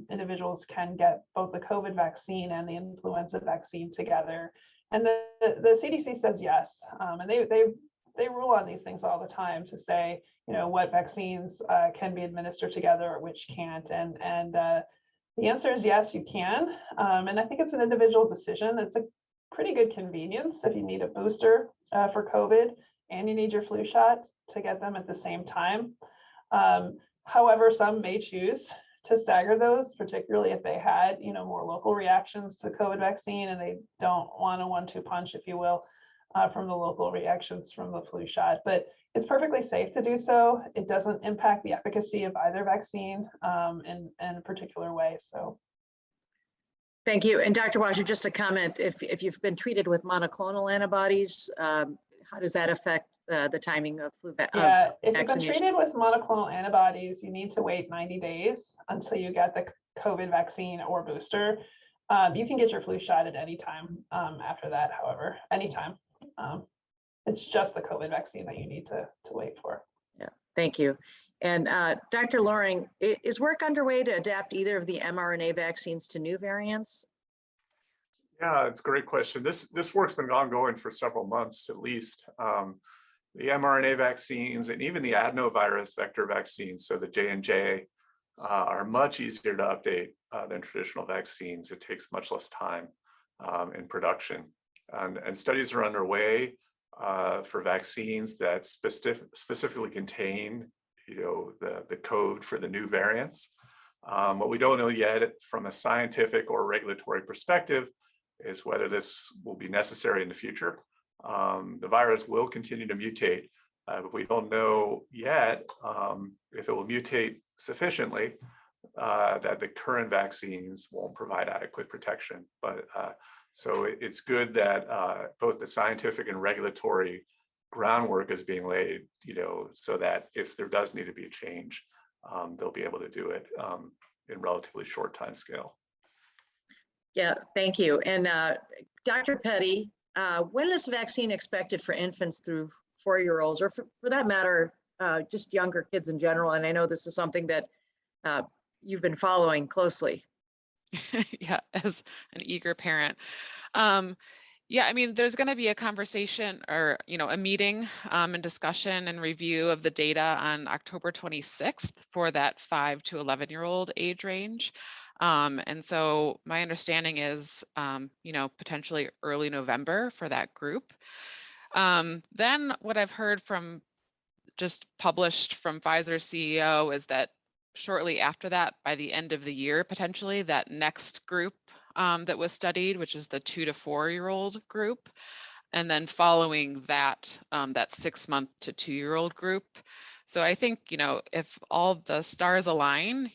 individuals can get both the COVID vaccine and the influenza vaccine together. And the CDC says yes, and they rule on these things all the time to say, what vaccines can be administered together or which can't. And the answer is yes, you can. And I think it's an individual decision. It's a pretty good convenience if you need a booster for COVID and you need your flu shot to get them at the same time. However, some may choose to stagger those, particularly if they had, more local reactions to COVID vaccine and they don't want a 1-2 punch, if you will, from the local reactions from the flu shot. But it's perfectly safe to do so. It doesn't impact the efficacy of either vaccine in a particular way. So Thank you. And Dr. Washer, just a comment, if you've been treated with monoclonal antibodies, how does that affect the timing of Yeah, if you've been vaccination? treated with monoclonal antibodies, you need to wait 90 days until you get the COVID vaccine or booster. You can get your flu shot at any time after that, however, anytime. It's just the COVID vaccine that you need to wait for. Yeah, thank you. And Dr. Loring, is work underway to adapt either of the mRNA vaccines to new variants? Yeah, it's a great question. This work's been ongoing for several months at least. The mRNA vaccines and even the adenovirus vector vaccines, so the J&J, are much easier to update than traditional vaccines. It takes much less time in production. And studies are underway for vaccines that specifically contain, the code for the new variants. What we don't know yet from a scientific or regulatory perspective is whether this will be necessary in the future. The virus will continue to mutate, but we don't know yet if it will mutate sufficiently that the current vaccines won't provide adequate protection. But so it's good that both the scientific and regulatory groundwork is being laid, so that if there does need to be a change, they'll be able to do it in relatively short time scale. Yeah, thank you. And Dr. Petty, when is vaccine expected for infants through 4-year-olds, or for that matter, just younger kids in general? And I know this is something that you've been following closely. Yeah, as an eager parent. Yeah, I mean, there's going to be a conversation or, a meeting and discussion and review of the data on October 26th for that 5 to 11-year-old age range. And so my understanding is, potentially early November for that group. Then what I've heard from just published from Pfizer's CEO is that shortly after that, by the end of the year, potentially that next group that was studied, which is the 2 to 4-year-old group. And then following that, that 6-month to 2-year-old group. So I think, if all the stars align,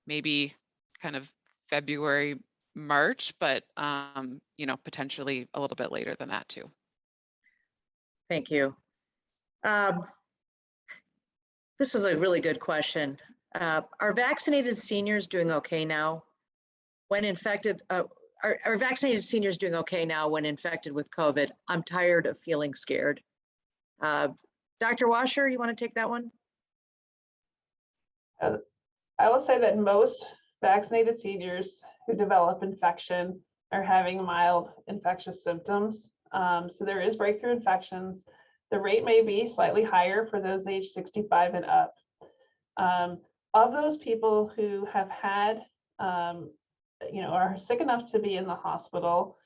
maybe kind of February, March, but, potentially a little bit later than that too. Thank you. This is a really good question. Are vaccinated seniors doing okay now? When infected, are vaccinated seniors doing okay now when infected with COVID? I'm tired of feeling scared. Dr. Washer, you want to take that one? I will say that most vaccinated seniors who develop infection are having mild infectious symptoms. So there is breakthrough infections. The rate may be slightly higher for those age 65 and up. Of those people who have had, are sick enough to be in the hospital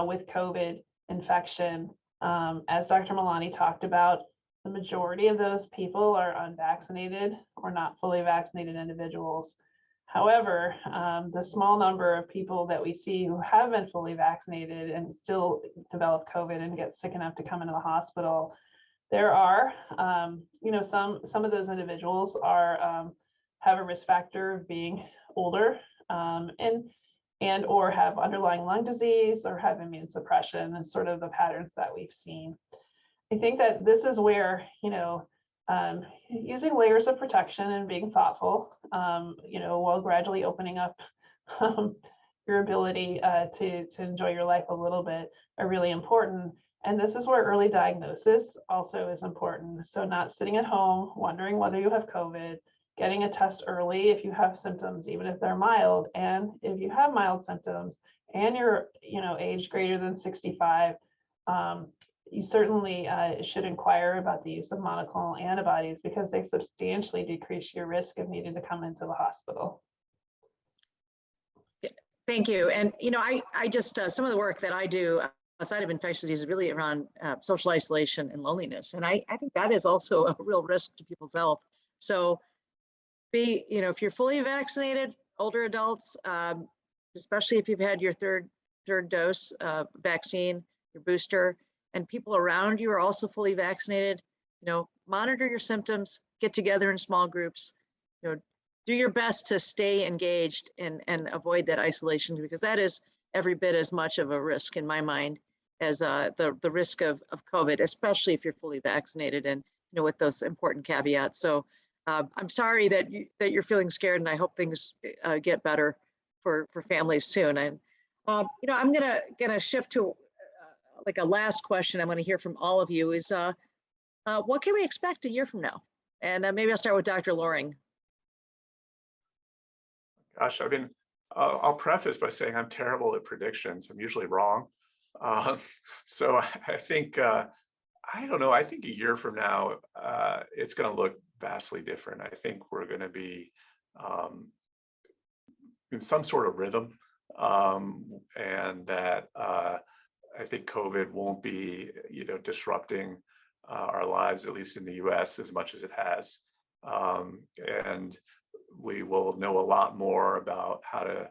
with COVID infection, as Dr. Malani talked about, the majority of those people are unvaccinated or not fully vaccinated individuals. However, the small number of people that we see who have been fully vaccinated and still develop COVID and get sick enough to come into the hospital, there are, some of those individuals are have a risk factor of being older and or have underlying lung disease or have immune suppression, and sort of the patterns that we've seen. I think that this is where, using layers of protection and being thoughtful, while gradually opening up your ability to enjoy your life a little bit are really important. And this is where early diagnosis also is important. So not sitting at home, wondering whether you have COVID, getting a test early if you have symptoms, even if they're mild. And if you have mild symptoms and you're, age greater than 65, you certainly should inquire about the use of monoclonal antibodies, because they substantially decrease your risk of needing to come into the hospital. Thank you. And, I just, some of the work that I do outside of infectious disease is really around social isolation and loneliness. And I think that is also a real risk to people's health. So if you're fully vaccinated, older adults, especially if you've had your third dose vaccine, your booster, and people around you are also fully vaccinated, monitor your symptoms, get together in small groups, do your best to stay engaged and avoid that isolation, because that is every bit as much of a risk in my mind as the risk of COVID, especially if you're fully vaccinated and with those important caveats. So I'm sorry that you're feeling scared, and I hope things get better for families soon. And I'm gonna shift to like a last question. I'm gonna hear from all of you is what can we expect a year from now? And maybe I'll start with Dr. Loring. Gosh, I'll preface by saying I'm terrible at predictions. I'm usually wrong. So I think, I don't know, I think a year from now, it's going to look vastly different. I think we're going to be in some sort of rhythm, and that I think COVID won't be, disrupting our lives, at least in the US, as much as it has. And we will know a lot more about how to,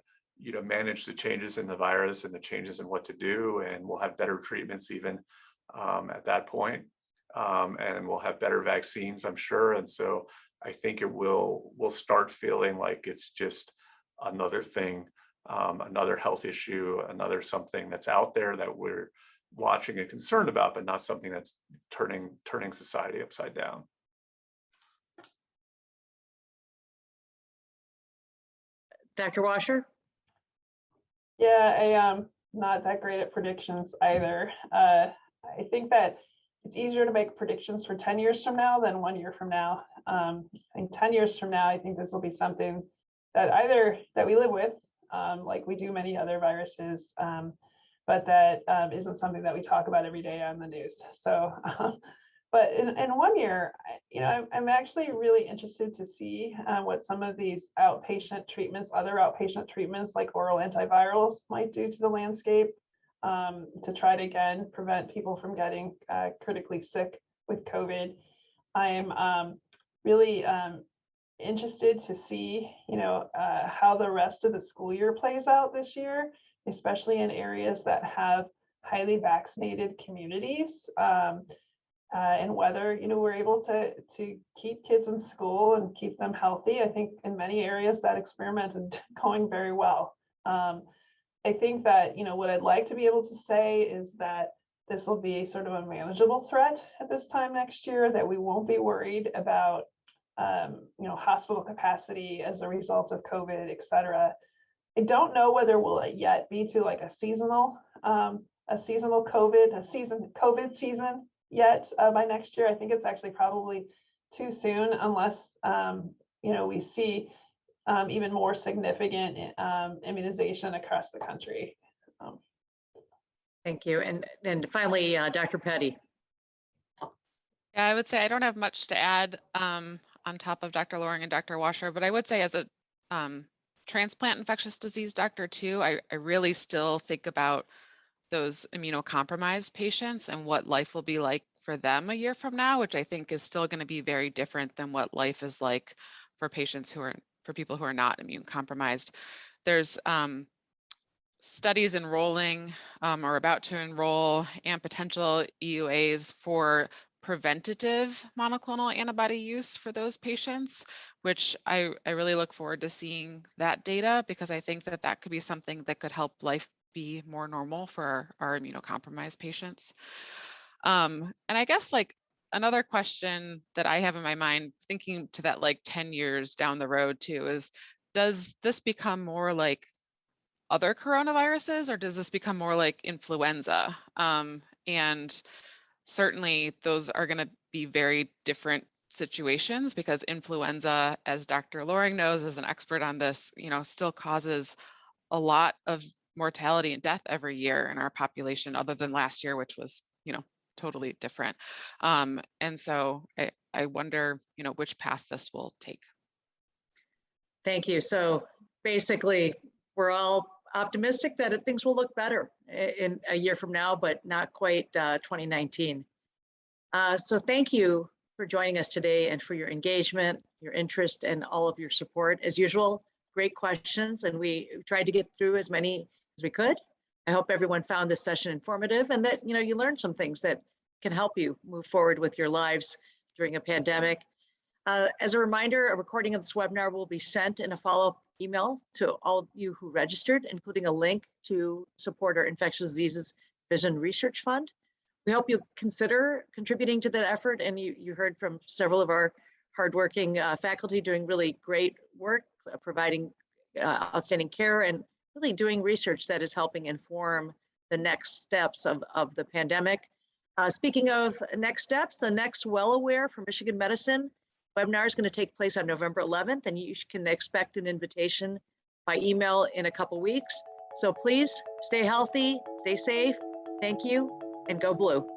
manage the changes in the virus and the changes in what to do, and we'll have better treatments even at that point. And we'll have better vaccines, I'm sure. And so I think we'll start feeling like it's just another thing, another health issue, another something that's out there that we're watching and concerned about, but not something that's turning society upside down. Dr. Washer? Yeah, I'm not that great at predictions either. I think that it's easier to make predictions for 10 years from now than 1 year from now. I think 10 years from now, I think this will be something that we live with, like we do many other viruses, but that isn't something that we talk about every day on the news. So, but in 1 year, I'm actually really interested to see what some of these outpatient treatments, other outpatient treatments like oral antivirals might do to the landscape, to try to, again, prevent people from getting critically sick with COVID. I'm really interested to see, how the rest of the school year plays out this year, especially in areas that have highly vaccinated communities, and whether we're able to keep kids in school and keep them healthy. I think in many areas that experiment is going very well. I think that what I'd like to be able to say is that this will be sort of a manageable threat at this time next year, that we won't be worried about hospital capacity as a result of COVID, et cetera. I don't know whether we'll yet be to like a seasonal COVID season yet by next year. I think it's actually probably too soon, unless we see even more significant immunization across the country. Thank you. And finally, Dr. Petty. Yeah, I would say I don't have much to add on top of Dr. Loring and Dr. Washer, but I would say as a transplant infectious disease doctor too, I really still think about those immunocompromised patients and what life will be like for them a year from now, which I think is still going to be very different than what life is like for people who are not immune compromised. There's studies enrolling or about to enroll and potential EUAs for preventative monoclonal antibody use for those patients, which I really look forward to seeing that data, because I think that could be something that could help life be more normal for our immunocompromised patients. And I guess like another question that I have in my mind, thinking to that like 10 years down the road too, is does this become more like other coronaviruses, or does this become more like influenza? And certainly those are going to be very different situations, because influenza, as Dr. Loring knows as an expert on this, still causes a lot of mortality and death every year in our population, other than last year, which was, totally different. And so I wonder, which path this will take. Thank you. So basically, we're all optimistic that things will look better in a year from now, but not quite 2019. So thank you for joining us today and for your engagement, your interest, and all of your support. As usual, great questions, and we tried to get through as many as we could. I hope everyone found this session informative, and that you learned some things that can help you move forward with your lives during a pandemic. As a reminder, a recording of this webinar will be sent in a follow-up email to all of you who registered, including a link to support our Infectious Diseases Vision Research Fund. We hope you consider contributing to that effort, and you heard from several of our hardworking faculty doing really great work, providing outstanding care, and really doing research that is helping inform the next steps of the pandemic. Speaking of next steps, the next Well Aware for Michigan Medicine webinar is going to take place on November 11th, and you can expect an invitation by email in a couple weeks. So please stay healthy, stay safe. Thank you, and go blue.